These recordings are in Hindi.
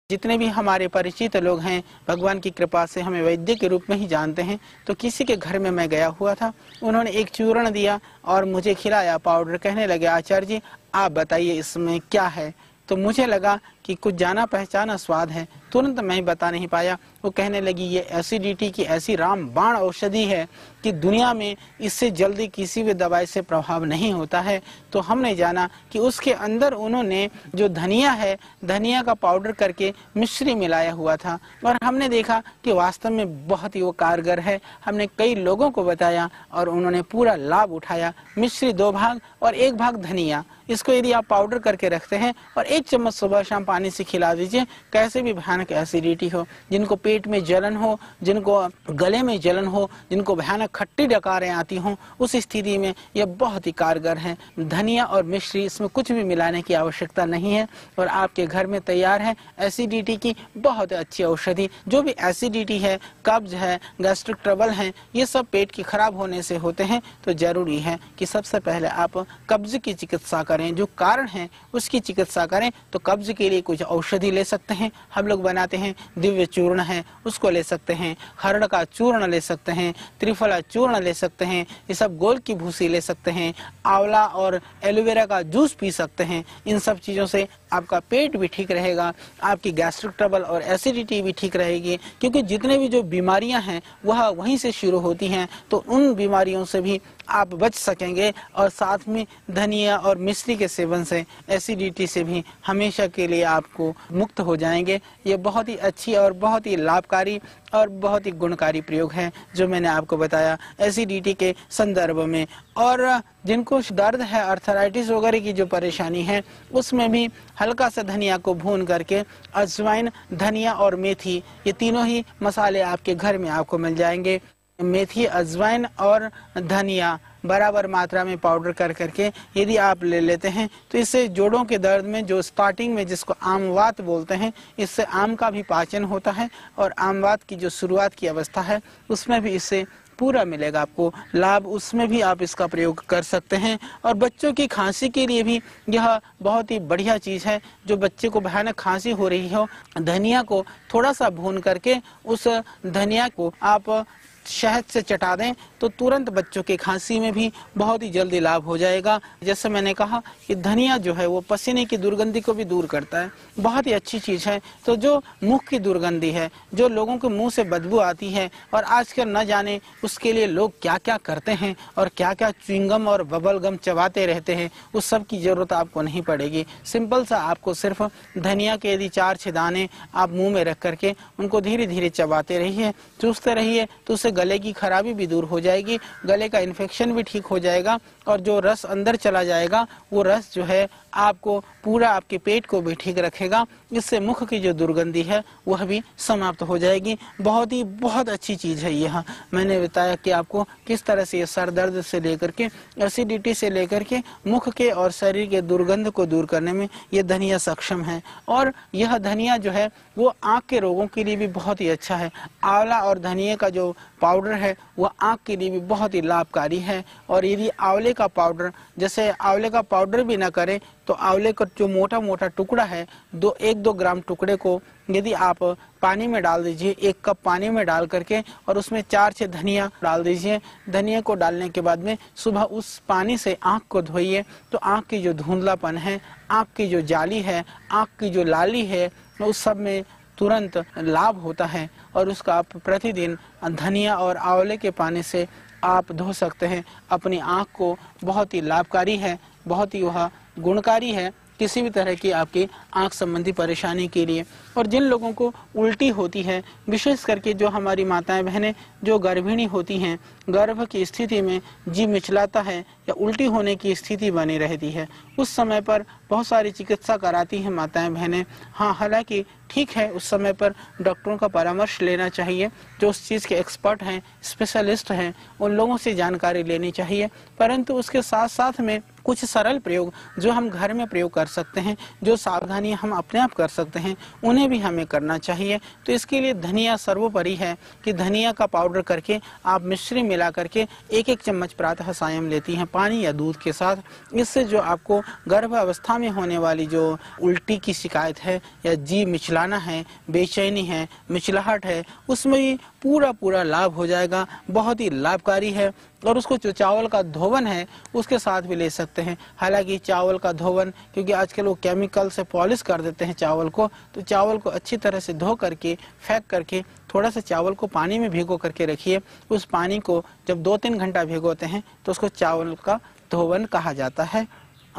जितने भी हमारे परिचित लोग हैं भगवान की कृपा से हमें वैद्य के रूप में ही जानते हैं। तो किसी के घर में मैं गया हुआ था, उन्होंने एक चूर्ण दिया और मुझे खिलाया पाउडर। कहने लगे आचार्य जी आप बताइए इसमें क्या है। तो मुझे लगा कि कुछ जाना पहचाना स्वाद है, तुरंत मैं बता नहीं पाया। वो कहने लगी ये एसिडिटी की ऐसी रामबाण औषधि है कि दुनिया में इससे जल्दी किसी भी दवाई से प्रभाव नहीं होता है। तो हमने जाना कि उसके अंदर उन्होंने जो धनिया है, धनिया का पाउडर करके मिश्री मिलाया हुआ था और हमने देखा कि वास्तव में बहुत ही वो कारगर है। हमने कई लोगों को बताया और उन्होंने पूरा लाभ उठाया। मिश्री 2 भाग और 1 भाग धनिया, इसको यदि आप पाउडर करके रखते हैं और 1 चम्मच सुबह शाम पानी से खिला दीजिए, कैसे भी भयानक एसिडिटी हो, जिनको पेट में जलन हो, जिनको गले में जलन हो, जिनको भयानक खट्टी डकारें आती हों, उस स्थिति में यह बहुत ही कारगर है। धनिया और मिश्री, इसमें कुछ भी मिलाने की आवश्यकता नहीं है और आपके घर में तैयार है एसिडिटी की बहुत अच्छी औषधि। जो भी एसिडिटी है, कब्ज है, गैस्ट्रिक ट्रबल है, ये सब पेट के खराब होने से होते हैं। तो जरूरी है कि सबसे पहले आप कब्ज की चिकित्सा करें, जो कारण है उसकी चिकित्सा करें। तो कब्ज के लिए कुछ औषधि ले सकते हैं, हम लोग बनाते हैं, दिव्य चूर्ण है उसको ले सकते हैं, हरड़ का चूर्ण ले सकते हैं, त्रिफला चूर्ण ले सकते हैं, ये सब गोल की भूसी ले सकते हैं, आंवला और एलोवेरा का जूस पी सकते हैं। इन सब चीजों से आपका पेट भी ठीक रहेगा, आपकी गैस्ट्रिक ट्रबल और एसिडिटी भी ठीक रहेगी, क्योंकि जितने भी जो बीमारियां हैं वह वहीं से शुरू होती हैं। तो उन बीमारियों से भी आप बच सकेंगे और साथ में धनिया और मिश्री के सेवन से एसिडिटी से भी हमेशा के लिए आपको मुक्त हो जाएंगे। ये बहुत ही अच्छी और बहुत ही लाभकारी और बहुत ही गुणकारी प्रयोग है जो मैंने आपको बताया एसिडिटी के संदर्भ में। और जिनको दर्द है, अर्थराइटिस वगैरह की जो परेशानी है, उसमें भी हल्का सा धनिया को भून करके अजवाइन, धनिया और मेथी, ये तीनों ही मसाले आपके घर में आपको मिल जाएंगे। मेथी, अजवाइन और धनिया बराबर मात्रा में पाउडर कर करके यदि आप ले लेते हैं तो इससे जोड़ों के दर्द में, जो स्टार्टिंग में जिसको आमवात बोलते हैं, इससे आम का भी पाचन होता है और आमवात की जो शुरुआत की अवस्था है उसमें भी इससे पूरा मिलेगा आपको लाभ, उसमें भी आप इसका प्रयोग कर सकते हैं। और बच्चों की खांसी के लिए भी यह बहुत ही बढ़िया चीज है। जो बच्चे को भयानक खांसी हो रही हो, धनिया को थोड़ा सा भून करके उस धनिया को आप शहद से चटा दें तो तुरंत बच्चों के खांसी में भी बहुत ही जल्दी लाभ हो जाएगा। जैसे मैंने कहा कि धनिया जो है वो पसीने की दुर्गंधी को भी दूर करता है, बहुत ही अच्छी चीज है। तो जो मुख की दुर्गंधी है, जो लोगों के मुंह से बदबू आती है, और आजकल न जाने उसके लिए लोग क्या क्या करते हैं और क्या क्या च्युइंगम और बबल गम चबाते रहते हैं, उस सब की जरूरत आपको नहीं पड़ेगी। सिंपल सा आपको सिर्फ धनिया के यदि 4-6 दाने आप मुंह में रख करके उनको धीरे धीरे चबाते रहिए, चूसते रहिए, तो उससे गले की खराबी भी दूर हो जाएगी, गले का इन्फेक्शन भी ठीक हो जाएगा और जो रस अंदर चला जाएगा वो रस जो है आपको पूरा आपके पेट को भी ठीक रखेगा। इससे मुख की जो दुर्गंधी है वह भी समाप्त हो जाएगी। बहुत अच्छी चीज है यह। मैंने बताया कि आपको किस तरह से सर दर्द से लेकर के, एसिडिटी से लेकर के, मुख के और शरीर के दुर्गंध को दूर करने में ये धनिया सक्षम है। और यह धनिया जो है वो आंख के रोगों के लिए भी बहुत ही अच्छा है। आंवला और धनिया का जो पाउडर है वह आंख के लिए भी बहुत ही लाभकारी है। और यदि आंवले का पाउडर, जैसे आंवले का पाउडर भी ना करें तो आंवले का जो मोटा मोटा टुकड़ा है, 1-2 ग्राम टुकड़े को यदि आप पानी में डाल दीजिए, 1 कप पानी में डाल करके, और उसमें 4-6 धनिया डाल दीजिए। धनिया को डालने के बाद में सुबह उस पानी से आंख को धोइए, तो आंख की जो धुंधलापन है, आंख की जो जाली है, आंख की जो लाली है, उस सब में तुरंत लाभ होता है। और उसका आप प्रतिदिन धनिया और आंवले के पानी से आप धो सकते हैं अपनी आंख को। बहुत ही लाभकारी है, बहुत ही वह गुणकारी है किसी भी तरह की आपकी आंख संबंधी परेशानी के लिए। और जिन लोगों को उल्टी होती है, विशेष करके जो हमारी माताएं बहनें जो गर्भिणी होती हैं, गर्भ की स्थिति में जी मिचलाता है या उल्टी होने की स्थिति बनी रहती है, उस समय पर बहुत सारी चिकित्सा कराती हैं माताएं बहनें। हाँ, हालांकि ठीक है, उस समय पर डॉक्टरों का परामर्श लेना चाहिए, जो उस चीज़ के एक्सपर्ट हैं, स्पेशलिस्ट हैं, उन लोगों से जानकारी लेनी चाहिए। परंतु उसके साथ साथ में कुछ सरल प्रयोग जो हम घर में प्रयोग कर सकते हैं, जो सावधानी हम अपने आप कर सकते हैं, उन्हें भी हमें करना चाहिए। तो इसके लिए धनिया सर्वोपरि है कि धनिया का पाउडर करके आप मिश्री मिला करके 1-1 चम्मच प्रातः सायं लेती हैं पानी या दूध के साथ। इससे जो आपको गर्भ अवस्था में होने वाली जो उल्टी की शिकायत है या जी मिचलाना है, बेचैनी है, मिचलाहट है, उसमें भी पूरा लाभ हो जाएगा। बहुत ही लाभकारी है। और उसको जो चावल का धोवन है उसके साथ भी ले सकते हैं। हालांकि चावल का धोवन, क्योंकि आजकल वो केमिकल से पॉलिश कर देते हैं चावल को, तो चावल को अच्छी तरह से धो करके फेंक करके थोड़ा सा चावल को पानी में भिगो करके रखिए। उस पानी को जब 2-3 घंटा भिगोते हैं तो उसको चावल का धोवन कहा जाता है।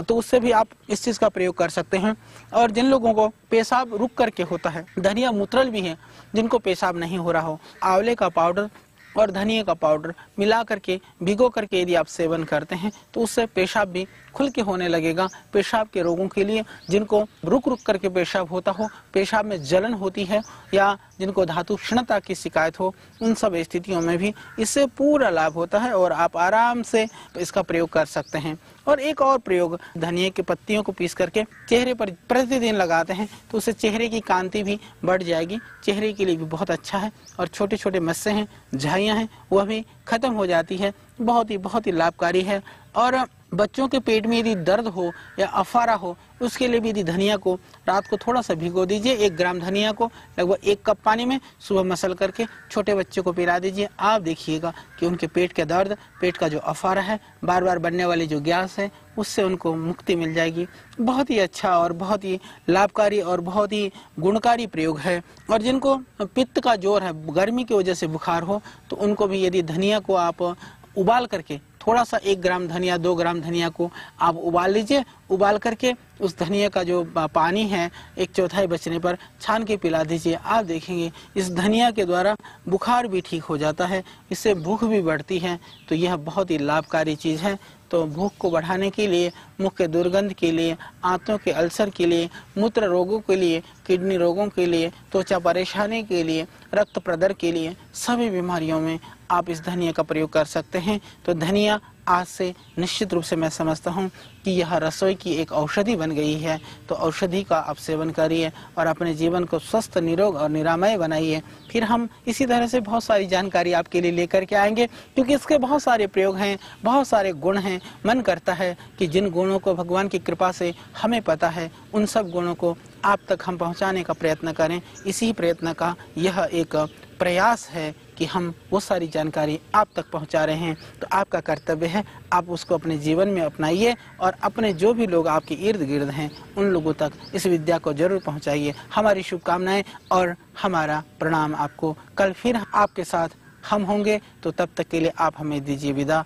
तो उससे भी आप इस चीज का प्रयोग कर सकते हैं। और जिन लोगों को पेशाब रुक करके होता है, धनिया मूत्रल भी है, जिनको पेशाब नहीं हो रहा हो, आंवले का पाउडर और धनिया का पाउडर मिला करके भिगो करके यदि आप सेवन करते हैं तो उससे पेशाब भी खुल के होने लगेगा। पेशाब के रोगों के लिए, जिनको रुक करके पेशाब होता हो, पेशाब में जलन होती है, या जिनको धातु क्षीणता की शिकायत हो, उन सब स्थितियों में भी इससे पूरा लाभ होता है और आप आराम से इसका प्रयोग कर सकते हैं। और एक और प्रयोग, धनिया की पत्तियों को पीस करके चेहरे पर प्रतिदिन लगाते हैं तो उससे चेहरे की कांति भी बढ़ जाएगी, चेहरे के लिए भी बहुत अच्छा है। और छोटे छोटे मस्से हैं, झाइयाँ हैं, वह भी खत्म हो जाती है। बहुत ही लाभकारी है। और बच्चों के पेट में यदि दर्द हो या अफारा हो, उसके लिए भी यदि धनिया को रात को थोड़ा सा भिगो दीजिए। 1 ग्राम धनिया को लगभग 1 कप पानी में सुबह मसल करके छोटे बच्चे को पिला दीजिए। आप देखिएगा कि उनके पेट के दर्द, पेट का जो अफारा है, बार बार बनने वाली जो गैस है, उससे उनको मुक्ति मिल जाएगी। बहुत ही अच्छा और बहुत ही लाभकारी और बहुत ही गुणकारी प्रयोग है। और जिनको पित्त का जोर है, गर्मी की वजह से बुखार हो, तो उनको भी यदि धनिया को आप उबाल करके थोड़ा सा 1 ग्राम धनिया, 2 ग्राम धनिया को आप उबाल लीजिए। उबाल करके उस धनिया का जो पानी है 1/4 बचने पर छान के पिला दीजिए। आप देखेंगे इस धनिया के द्वारा बुखार भी ठीक हो जाता है, इससे भूख भी बढ़ती है। तो यह बहुत ही लाभकारी चीज़ है। तो भूख को बढ़ाने के लिए, मुख के दुर्गंध के लिए, आंतों के अल्सर के लिए, मूत्र रोगों के लिए, किडनी रोगों के लिए, त्वचा परेशानी के लिए, रक्त प्रदर के लिए, सभी बीमारियों में आप इस धनिया का प्रयोग कर सकते हैं। तो धनिया आज से निश्चित रूप से मैं समझता हूँ कि यह रसोई की एक औषधि बन गई है। तो औषधि का आप सेवन करिए और अपने जीवन को स्वस्थ, निरोग और निरामय बनाइए। फिर हम इसी तरह से बहुत सारी जानकारी आपके लिए लेकर के आएंगे, क्योंकि इसके बहुत सारे प्रयोग हैं, बहुत सारे गुण हैं। मन करता है कि जिन गुणों को भगवान की कृपा से हमें पता है, उन सब गुणों को आप तक हम पहुँचाने का प्रयत्न करें। इसी प्रयत्न का यह एक प्रयास है कि हम वो सारी जानकारी आप तक पहुंचा रहे हैं। तो आपका कर्तव्य है, आप उसको अपने जीवन में अपनाइए और अपने जो भी लोग आपके इर्द गिर्द हैं, उन लोगों तक इस विद्या को जरूर पहुंचाइए। हमारी शुभकामनाएं और हमारा प्रणाम आपको। कल फिर आपके साथ हम होंगे, तो तब तक के लिए आप हमें दीजिए विदा।